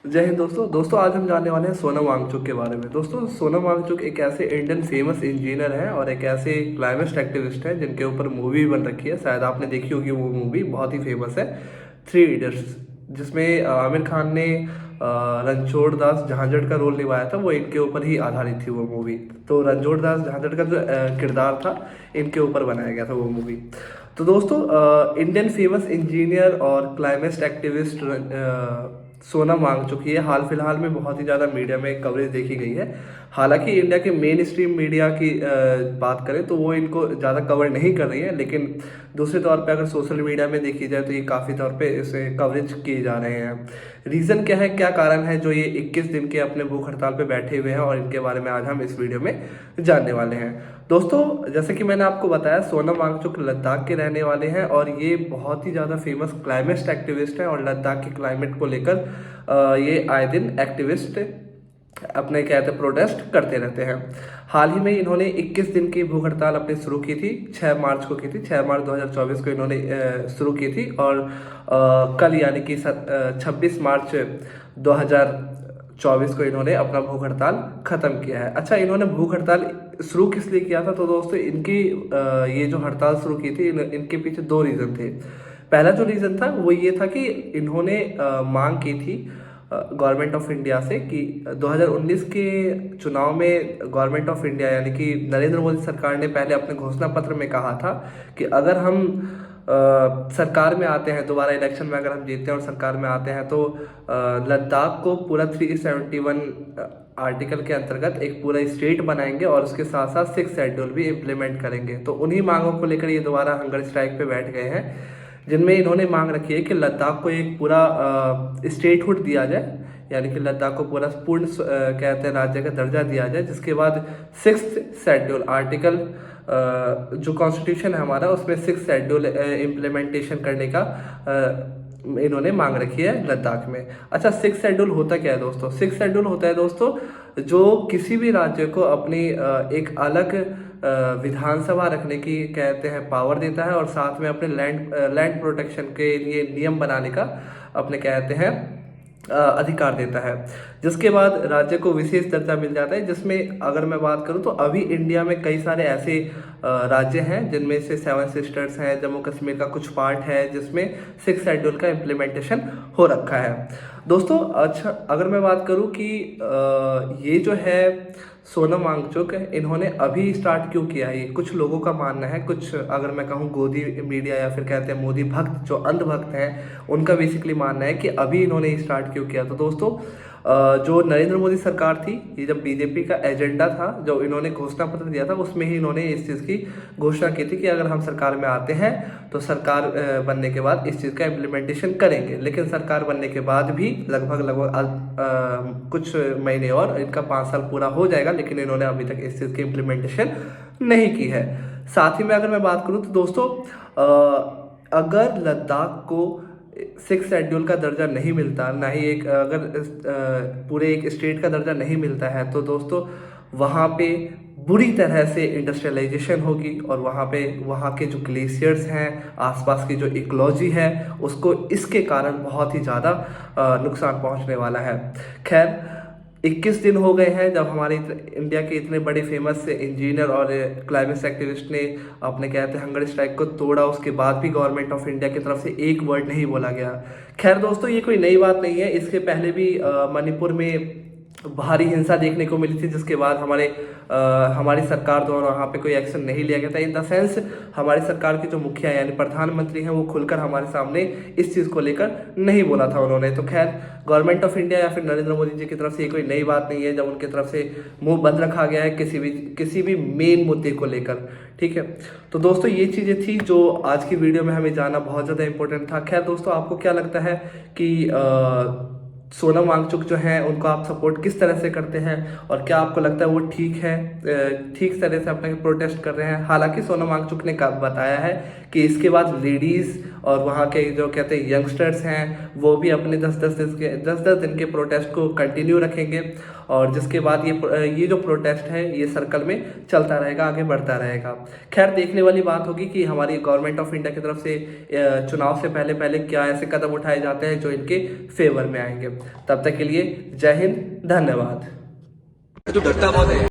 जय हिंद दोस्तों आज हम जानने वाले हैं सोनम वांगचुक के बारे में। दोस्तों सोनम वांगचुक एक ऐसे इंडियन फेमस इंजीनियर हैं और एक ऐसे क्लाइमेट एक्टिविस्ट हैं जिनके ऊपर मूवी बन रखी है। शायद आपने देखी होगी, वो मूवी बहुत ही फेमस है, थ्री इडियट्स, जिसमें आमिर खान ने रणछोड़ दास झांझड़ का रोल निभाया था। वो इनके ऊपर ही आधारित थी वो मूवी। तो रणछोड़ दास झांझड़ का जो किरदार था, इनके ऊपर बनाया गया था वो मूवी। तो दोस्तों इंडियन फेमस इंजीनियर और क्लाइमेट एक्टिविस्ट सोनम वांगचुक ये हाल फिलहाल में बहुत ही ज़्यादा मीडिया में कवरेज देखी गई है। हालांकि इंडिया के मेन स्ट्रीम मीडिया की बात करें तो वो इनको ज़्यादा कवर नहीं कर रही है, लेकिन दूसरे तौर पे अगर सोशल मीडिया में देखी जाए तो ये काफ़ी तौर पे इसे कवरेज किए जा रहे हैं। रीज़न क्या है, क्या कारण है जो ये 21 दिन के अपने भूख हड़ताल पे बैठे हुए हैं, और इनके बारे में आज हम इस वीडियो में जानने वाले हैं। दोस्तों जैसे कि मैंने आपको बताया, सोनम वांगचुक लद्दाख के रहने वाले हैं और ये बहुत ही ज़्यादा फेमस क्लाइमेट एक्टिविस्ट हैं, और लद्दाख के क्लाइमेट को लेकर ये आए दिन एक्टिविस्ट अपने कहते प्रोटेस्ट करते रहते हैं। हाल ही में इन्होंने 21 दिन की भूख हड़ताल अपनी शुरू की थी, 6 मार्च को की थी। 6 मार्च 2024 को इन्होंने शुरू की थी, और कल यानी कि 26 मार्च 2024 को इन्होंने अपना भूख हड़ताल खत्म किया है। अच्छा, इन्होंने भूख हड़ताल शुरू किस लिए किया था? तो दोस्तों इनकी ये जो हड़ताल शुरू की थी, इनके पीछे दो रीज़न थे। पहला जो रीज़न था वो ये था कि इन्होंने मांग की थी गवर्नमेंट ऑफ इंडिया से कि 2019 के चुनाव में गवर्नमेंट ऑफ इंडिया यानी कि नरेंद्र मोदी सरकार ने पहले अपने घोषणा पत्र में कहा था कि अगर हम सरकार में आते हैं, दोबारा इलेक्शन में अगर हम जीतते हैं और सरकार में आते हैं, तो लद्दाख को पूरा 371 आर्टिकल के अंतर्गत एक पूरा स्टेट बनाएंगे और उसके साथ साथ 6 शेड्यूल भी इम्प्लीमेंट करेंगे। तो उन्हीं मांगों को लेकर ये दोबारा हंगर स्ट्राइक पे बैठ गए हैं, जिनमें इन्होंने मांग रखी है कि लद्दाख को एक पूरा स्टेटहुड दिया जाए, यानी कि लद्दाख को पूरा पूर्ण कहते हैं राज्य का दर्जा दिया जाए, जिसके बाद 6th शेड्यूल आर्टिकल जो कॉन्स्टिट्यूशन है हमारा, उसमें 6th शेड्यूल इम्प्लीमेंटेशन करने का इन्होंने मांग रखी है लद्दाख में। अच्छा, 6th शेड्यूल होता क्या है दोस्तों? 6th शेड्यूल होता है दोस्तों जो किसी भी राज्य को अपनी एक अलग विधानसभा रखने की कहते हैं पावर देता है, और साथ में अपने लैंड प्रोटेक्शन के लिए नियम बनाने का अपने कहते हैं अधिकार देता है। जिसके बाद राज्य को विशेष दर्जा मिल जाता है, जिसमें अगर मैं बात करूं तो अभी इंडिया में कई सारे ऐसे राज्य हैं जिनमें से 7 सिस्टर्स हैं, जम्मू कश्मीर का कुछ पार्ट है जिसमें 6 शेड्यूल का इम्प्लीमेंटेशन हो रखा है दोस्तों। अच्छा, अगर मैं बात करूं कि ये जो है सोनम वांगचुक इन्होंने अभी स्टार्ट क्यों किया है, ये कुछ लोगों का मानना है, कुछ अगर मैं कहूँ गोदी मीडिया या फिर कहते हैं मोदी भक्त जो अंधभक्त हैं, उनका बेसिकली मानना है कि अभी इन्होंने स्टार्ट क्यों किया। तो दोस्तों जो नरेंद्र मोदी सरकार थी, ये जब बीजेपी का एजेंडा था, जो इन्होंने घोषणा पत्र दिया था, उसमें ही इन्होंने इस चीज़ की घोषणा की थी कि अगर हम सरकार में आते हैं तो सरकार बनने के बाद इस चीज़ का इम्प्लीमेंटेशन करेंगे। लेकिन सरकार बनने के बाद भी लगभग कुछ महीने और इनका 5 साल पूरा हो जाएगा, लेकिन इन्होंने अभी तक इस चीज़ की इम्प्लीमेंटेशन नहीं की है। साथ ही में अगर मैं बात करूँ तो दोस्तों अगर लद्दाख को 6 शेड्यूल का दर्जा नहीं मिलता, ना ही एक अगर पूरे एक स्टेट का दर्जा नहीं मिलता है, तो दोस्तों वहाँ पे बुरी तरह से इंडस्ट्रियलाइजेशन होगी, और वहाँ पे वहाँ के जो ग्लेशियर्स हैं, आसपास की जो इकोलॉजी है, उसको इसके कारण बहुत ही ज़्यादा नुकसान पहुँचने वाला है। खैर, 21 दिन हो गए हैं जब हमारे इंडिया के इतने बड़े फेमस इंजीनियर और क्लाइमेट एक्टिविस्ट ने अपने कहते हैं हंगर स्ट्राइक को तोड़ा, उसके बाद भी गवर्नमेंट ऑफ इंडिया की तरफ से एक वर्ड नहीं बोला गया। खैर दोस्तों, ये कोई नई बात नहीं है, इसके पहले भी मणिपुर में भारी हिंसा देखने को मिली थी, जिसके बाद हमारी सरकार द्वारा वहाँ पे कोई एक्शन नहीं लिया गया था। इन द सेंस हमारी सरकार के जो मुखिया यानी प्रधानमंत्री हैं, वो खुलकर हमारे सामने इस चीज़ को लेकर नहीं बोला था उन्होंने। तो खैर, गवर्नमेंट ऑफ इंडिया या फिर नरेंद्र मोदी जी की तरफ से ये कोई नई बात नहीं है जब उनकी तरफ से मुंह बंद रखा गया है किसी भी मेन मुद्दे को लेकर। ठीक है, तो दोस्तों ये चीज़ें थी जो आज की वीडियो में हमें जानना बहुत ज़्यादा इंपॉर्टेंट था। खैर दोस्तों, आपको क्या लगता है कि सोनम वांगचुक जो हैं उनको आप सपोर्ट किस तरह से करते हैं, और क्या आपको लगता है वो ठीक है, ठीक तरह से अपने प्रोटेस्ट कर रहे हैं? हालांकि सोनम वांगचुक ने बताया है कि इसके बाद लेडीज़ और वहाँ के जो कहते हैं यंगस्टर्स हैं वो भी अपने 10-10 दिन के प्रोटेस्ट को कंटिन्यू रखेंगे। और जिसके बाद ये जो प्रोटेस्ट है ये सर्कल में चलता रहेगा, आगे बढ़ता रहेगा। खैर देखने वाली बात होगी कि हमारी गवर्नमेंट ऑफ इंडिया की तरफ से चुनाव से पहले पहले क्या ऐसे कदम उठाए जाते हैं जो इनके फेवर में आएंगे। तब तक के लिए जय हिंद, धन्यवाद। तू डरता बहुत है